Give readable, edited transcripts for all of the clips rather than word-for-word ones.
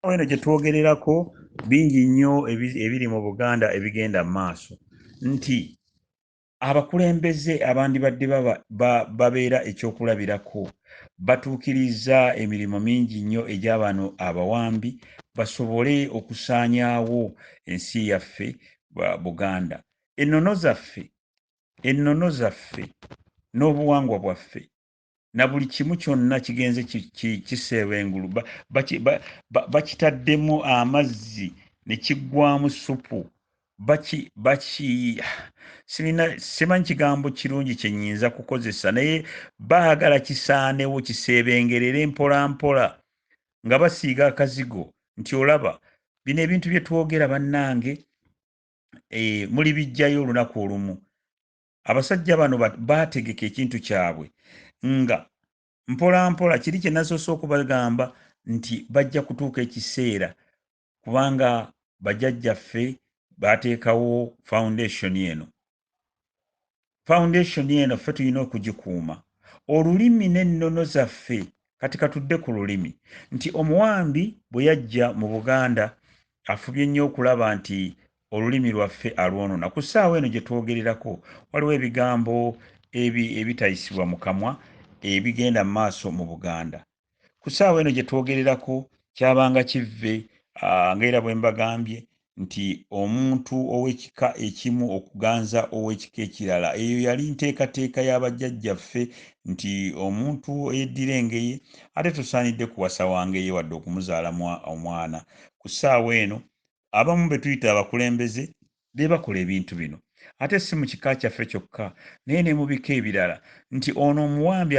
Wano gye twogererako bingi nnyo ebiri mu Buganda ebigenda mu maaso nti abakulembeze abandibadde babeera ekyokulabirako batuukiriza emirimu mingi nnyo egy'abano abawambi basobole okusaanyaawo ensi yaffe Buganda. Ennono zaffe n'obuwangwa bwaffe na buli kimu kyonna kigenze kiseebengulu bakitaddemu amazzi ne kiggwamu ssupu simanyi kigambo kirungi kye nnyinza kukozesa naye baagala kisaanewo kiseebengerere mpola mpola nga basiiga akazigo nti olaba bino ebintu bye twogera bannange muli bijjayo olunaku olumu. Abasajja bano baategeka ekintu kyabwe nga mpola mpola kiri kye nasoose okubagamba nti bajja kutuuka ekiseera kubanga bajjajjaffe baateekawo foundation eno ffe tulina okugikuuma. Olulimi n'ennono zaffe kati katudde ku lulimi nti omuwambi bwe yajja mu Buganda afubye nnyo okulaba nti olulimi lwaffe alwonona. Ku ssaawa eno gye twogererako waliwo ebigambo ebitayisibwa mu kamwa ebigenda mu maaso mu Buganda. Ku ssaawa eno gye twogererako kyabanga kivve ng'era bwe mbagambye nti omuntu ow'ekika ekimu okuganza ow'ekika ekirala. Eyo yali nteekateeka y'abajjajjaffe nti omuntu eyeddira engeye ate tusaanidde kuwasa wangeeye wadde okumuzaala omwana. Ku ssaawa eno abamu be tuyita abakulembeze be bakola ebintu bino. Ate si mu kika kyaffe kyokka naye ne mu bika ebirala nti ono omuwambi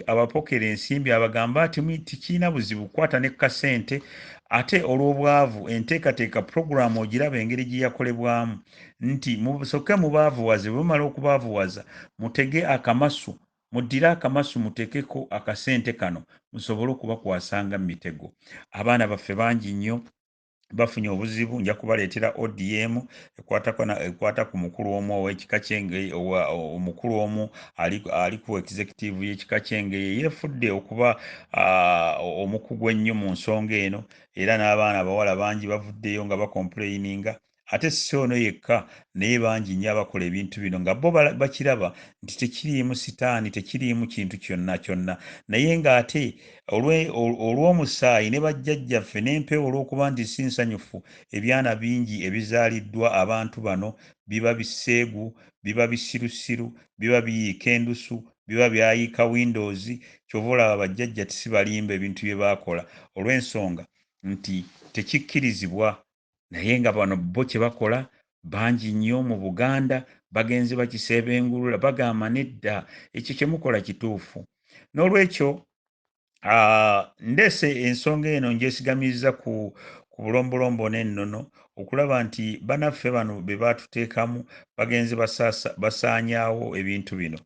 abapokera ensimbi abagamba ati tikirina buzibu kwata ne kasente ate olw'obwavu enteekateeka puroguramu ogiraba engeri gye yakolebwamu nti musooke mubaavuwaze bwe mumala okubaavuwaza mutege akamasu muddire akamasu mutekeko akasente kano musobole okubakwasanga mu mitego. Abaana baffe bangi nnyo bafunye obuzibu. Nja kubaleetera ODM ekwata ku mukulu omu ow'ekika ky'Engeye omukulu omu ali ku executive y'ekika ky'Engeye yeefudde okuba omukugu ennyo mu nsonga eno era n'abaana abawala bangi bavuddeyo nga bakomplayininga. Ate si ono yekka naye bangi nnyo abakola ebintu bino nga bo bakiraba nti tekiriimu sitaani tekiriimu kintu kyonna kyonna naye ng'ate olw'omusaayi ne bajjajjaffe n'empewo olw'okuba nti si nsanyufu ebyana bingi ebizaaliddwa abantu bano biba biseegu biba bisirusiru biba biyiika endusu biba byayiika windows kyova olaba bajjajja tisibalimba ebintu bye baakola olw'ensonga nti tekikkirizibwa naye nga bano bo kye bakola bangi nnyo mu Buganda bagenze bakiseebengulula bagamba nedda ekyo kye mukola kituufu. N'olwekyo ndeese ensonga eno ngyesigamizza ku bulombolombo n'ennono okulaba nti bannaffe bano be baatuteekamu bagenze basaanyaawo ebintu bino.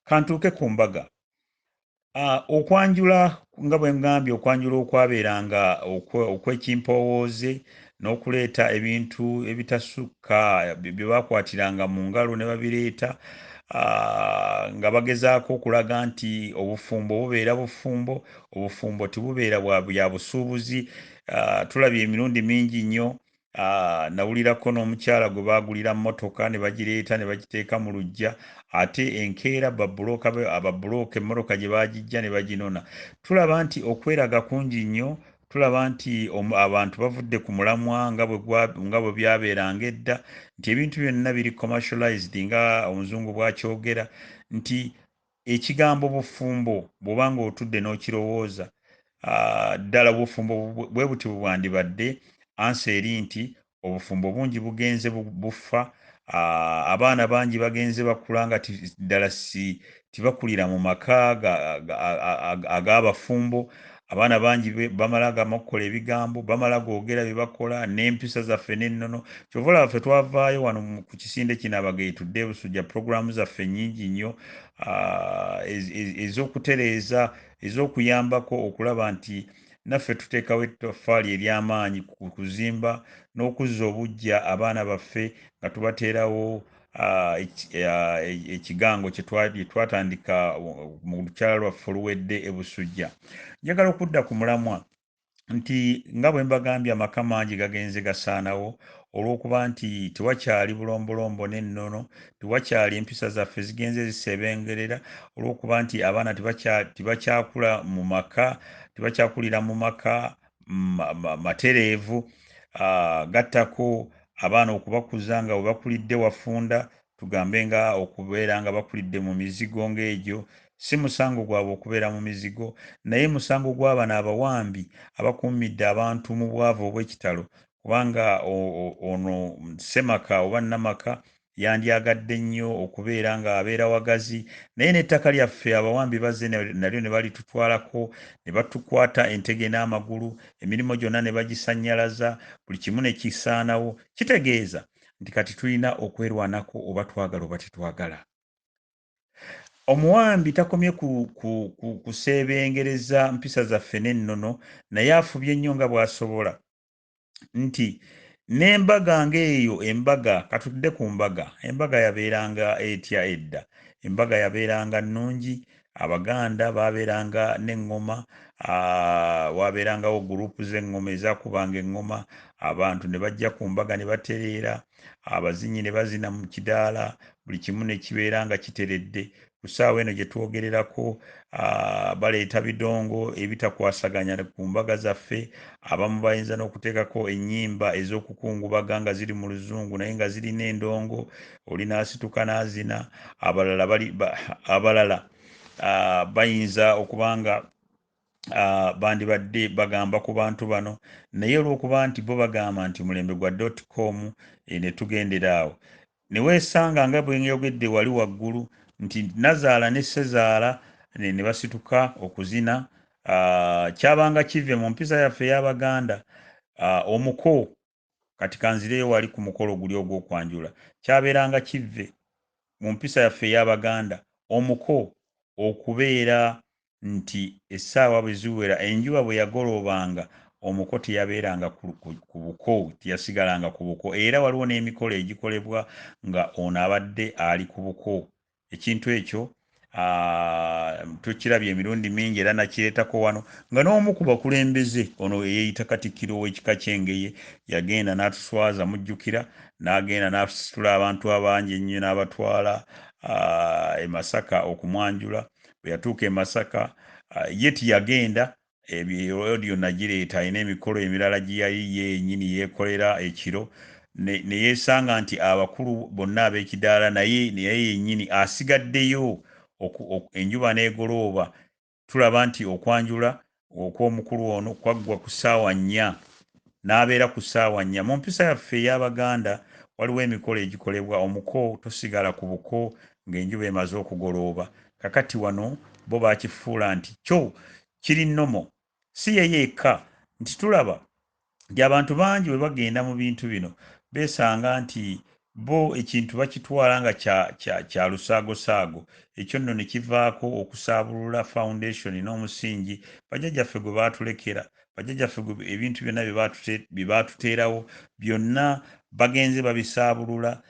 Kantuuke ku mbaga. Okwanjula nga bwe ngambye okwanjula okwabeeranga okw'ekimpowooze n'okuleeta ebintu ebitasukka bye baakwatiranga mu ngalo ne babireeta nga bagezaako okulaga nti obufumbo bubeera bufumbo, obufumbo tebubeera bya busuubuzi. Tulabye emirundi mingi nnyo nawulirako n'omukyala gwe baagulira mmotoka ne bagireeta ne bagiteeka mu luggya ate enkeera ababulooka emmotoka gye baagijja ne baginona. Tulaba nti okweraga kungi nnyo. Tulaba nti abantu bavudde ku mulamwa nga bwe byabeeranga edda nti ebintu byonna biri commercialized nga omuzungu bw'akyogera nti ekigambo bufumbo bw'obanga otudde n'okirowooza ddala obufumbo bwe buti bwandibadde ansi eri nti obufumbo bungi bugenze bufa. Abaana bangi bagenze bakula nga ddala tibakulira mu maka ag'abafumbo. Abaana bangi bamala okukola ebigambo bamala googera bye bakola n'empisa zaffe n'ennono. Kyova olaba ffe twavaayo wano ku kisinde kino Abageye Tudde Ebussujja puroguramu zaffe nnyingi nnyo ez'okutereeza ez'okuyambako okulaba nti naffe tuteekawo ettoffaali ery'amaanyi ku kuzimba n'okuzza obuggya abaana baffe nga tubateerawo ekigango kye twatandika mu lukyala lwaffe oluwedde Ebussujja. Njagala okudda ku mulamwa nti nga bwe mbagambye amaka mangi gagenze gasaanawo olw'okuba nti tewakyali bulombolombo n'ennono, tewakyali empisa zaffe zigenze ziseebengerera olw'okuba nti abaana tebakyakula mu maka, tebakyakulira mu maka matereevu gattako abaana okubakuza nga bwe bakulidde wafunda, tugambe nga okubeera nga bakulidde mu mizigo ng'egyo. Si musango gwabwe okubeera mu mizigo, naye musango gw'abano abawambi abakuumidde abantu mu bwavu obw'ekitalo, kubanga ono ssemaka oba nnamaka yandyagadde nnyo okubeera ng'abeera wagazi, naye n'ettaka lyaffe abawambi bazze nalyo ne balitutwalako, ne batukwata entege n'amagulu, emirimu gyonna ne bagisannyalaza, buli kimu ne kisaanawo. Kitegeeza nti kati tulina okwerwanako oba twagala oba tetwagala. Omuwambi takomye kuseebengereza mpisa zaffe n'ennono, naye afubye nnyo nga bw'asobola nti n'embaga ng'eyo, embaga katudde ku mbaga, embaga yabeeranga etya edda? Embaga yabeeranga nnungi, Abaganda baabeeranga n'eŋŋoma, waabeerangawo guruupu z'eŋŋoma ezaakubanga eŋŋoma, abantu ne bajja ku mbaga ne batereera, abazinyi ne bazina mu kidaala, buli kimu ne kibeera nga kiteredde. Ku ssaawa eno gye twogererako baleeta bidongo ebitakwasaganya ku mbaga zaffe, abamu bayinza n'okuteekako ennyimba ez'okukungubaga nga ziri mu luzungu naye nga zirina endongo, oli n'asituka n'azina, abalala bayinza okuba nga bandibadde bagamba ku bantu bano, naye olw'okuba nti bo bagamba nti mulembe gwa .com ne tugendera awo. Ne weesanga nga bwe njogedde wali waggulu nti nazaala ne ssezaala ne basituka okuzina, kyabanga kive mu mpisa yaffe ey'Abaganda, omuko, kati kanzireyo wali ku mukolo guli ogw'okwanjula, kyabeeranga kive mu mpisa yaffe ey'Abaganda, omuko okubeera nti essaawa bwe ziwera, enjuba bwe yagoloobanga, omuko teyabeeranga ku buko, teyasigalanga ku buko, era waliwo n'emikolo egikolebwa nga ono abadde ali ku buko. Ekintu ekyo tukirabye emirundi mingi era nakireetako wano nga n'omu ku bakulembeze ono eyeeyita Katikkiro w'ekika ky'Engeye yagenda n'atuswaza, mujjukira, n'agenda n'asitula abantu abangi ennyo n'abatwala e Masaka okumwanjula. Bwe yatuuka e Masaka ye tiyagenda, ebyo nagireeta, alina emikolo emirala gye yali yennyini yeekolera ekiro, ne yeesanga nti abakulu bonna ab'ekidaala naye yennyini asigaddeyo, enjuba n'egolooba. Tulaba nti okwanjula okw'omukulu ono kwaggwa ku ssaawa 4, n'abeera ku ssaawa 4. Mu mpisa yaffe ey'Abaganda waliwo emikolo egikolebwa, omuko tosigala ku buko ng'enjuba emaze okugolooba. Kakati wano bo baakifuula nti kyo kiri nnomo. Si ye yekka, nti tulaba nti abantu bangi bwe bagenda mu bintu bino beesanga nti bo ekintu bakitwala nga kya lusaagosaago. Ekyo nno ne kivaako okusaabulula foundation n'omusingi bajjajjaffe gwe baatulekera, bajjajjaffe ebintu byonna bye baatuteerawo byonna bagenze babisaabulula,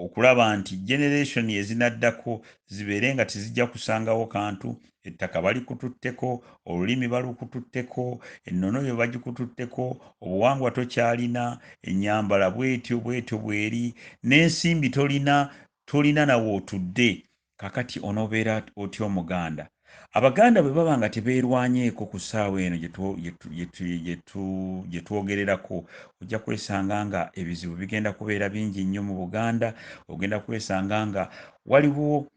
okulaba nti generation ezinaddako zibeere nga tezijja kusangawo kantu. Ettaka balikututteko, olulimi balukututteko, ennono yo bagikututteko, obuwangwa tokyalina, ennyambala bwetyo bw'eri, n'ensimbi tolina nawe otudde. Kakati onoobeera otya Omuganda? Abaganda bwe baba nga tebeerwanyeeko ku ssaawa eno gye twogererako, ojja kwesanga nga ebizibu bigenda kubeera bingi nnyo mu Buganda. Ogenda kwesanga nga waliwo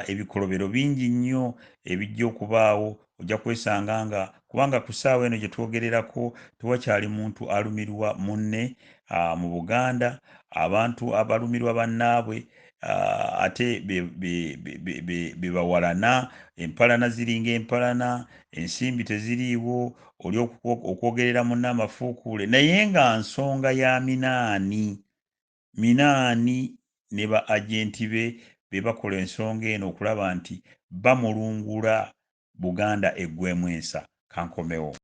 ebikolobero bingi nnyo ebijja okubaawo. Ojja kwesanga nga kubanga ku ssaawa eno gye twogererako tewakyali muntu alumirwa munne mu Buganda. Abantu abalumirwa bannaabwe ate be bawalana, empalana ziringa empalana, ensimbi teziriiwo, oli okwogerera munne amafuukuule, naye nga nsonga ya Minaani ne ba agenti be bakola ensonga eno okulaba nti bamulungula Buganda eggwemu ensa. Kankomewo.